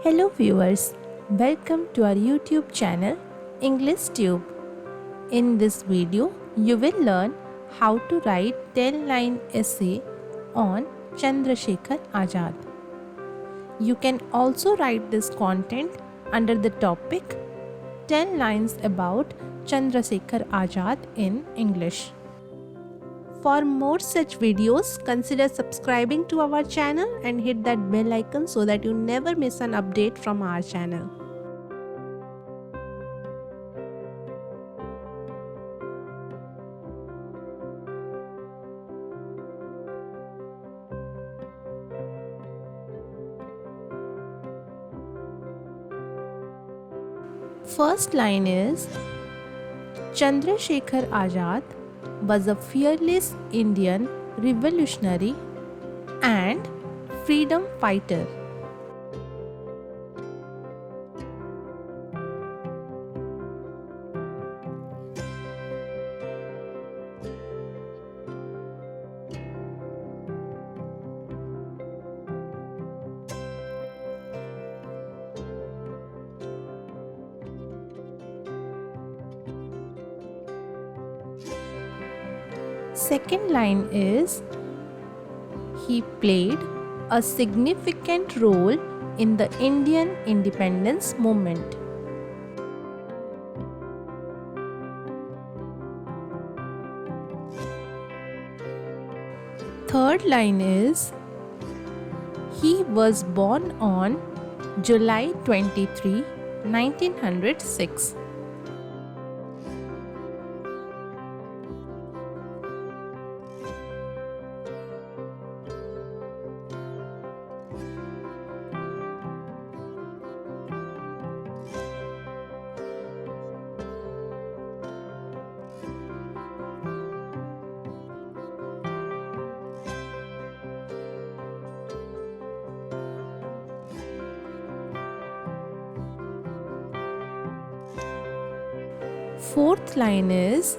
Hello viewers, welcome to our YouTube channel English Tube. In this video, you will learn how to write 10-line essay on Chandra Shekhar Azad. You can also write this content under the topic 10 lines about Chandrasekhar Azad in English. For more such videos, consider subscribing to our channel and hit that bell icon so that you never miss an update from our channel. First line is Chandra Shekhar Azad was a fearless Indian revolutionary and freedom fighter. Second line is he played a significant role in the Indian independence movement. Third line is he was born on July 23, 1906. Fourth line is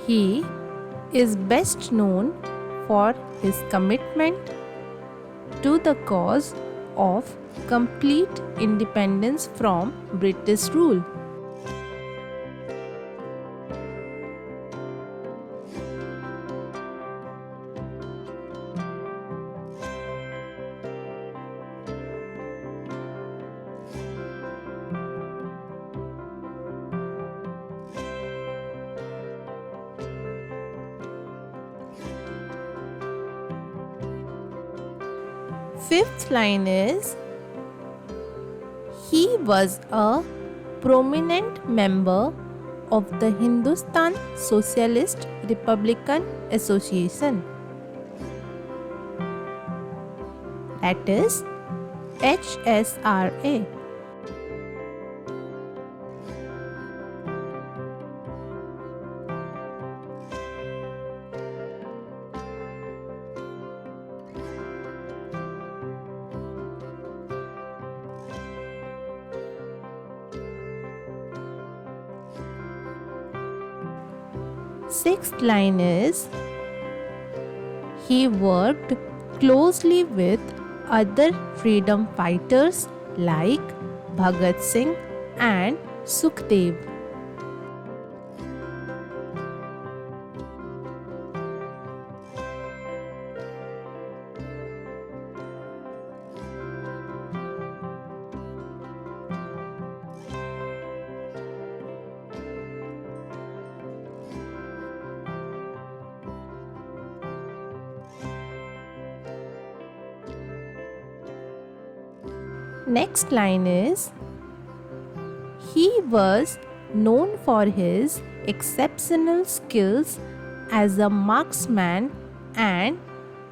he is best known for his commitment to the cause of complete independence from British rule. Fifth line is he was a prominent member of the Hindustan Socialist Republican Association, that is HSRA. Sixth line is he worked closely with other freedom fighters like Bhagat Singh and Sukhdev. Next line is he was known for his exceptional skills as a marksman and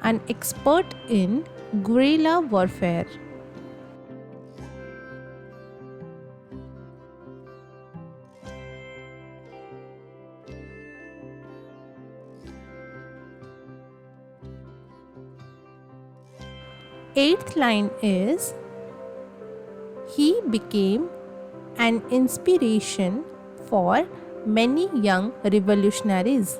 an expert in guerrilla warfare. Eighth line is he became an inspiration for many young revolutionaries.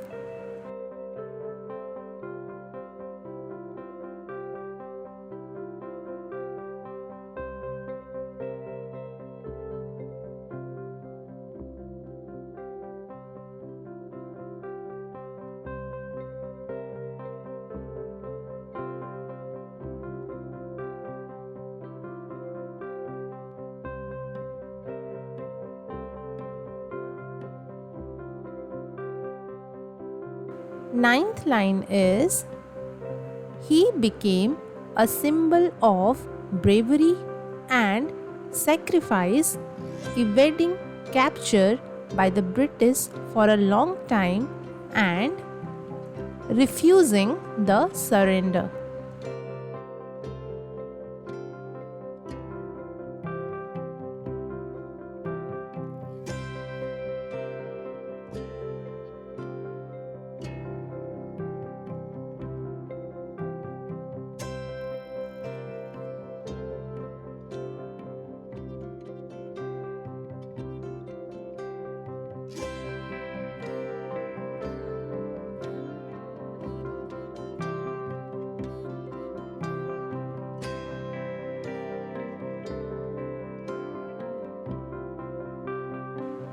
Ninth line is, he became a symbol of bravery and sacrifice, evading capture by the British for a long time and refusing the surrender.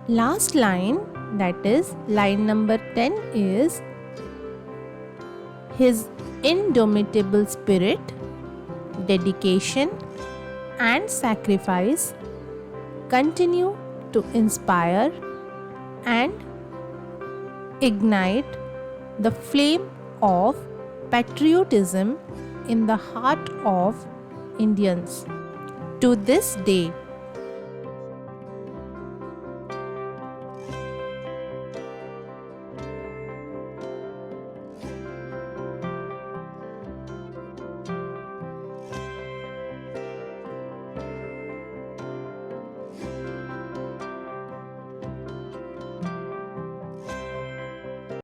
Last line, that is line number 10, is, his indomitable spirit, dedication, and sacrifice continue to inspire and ignite the flame of patriotism in the heart of Indians. To this day,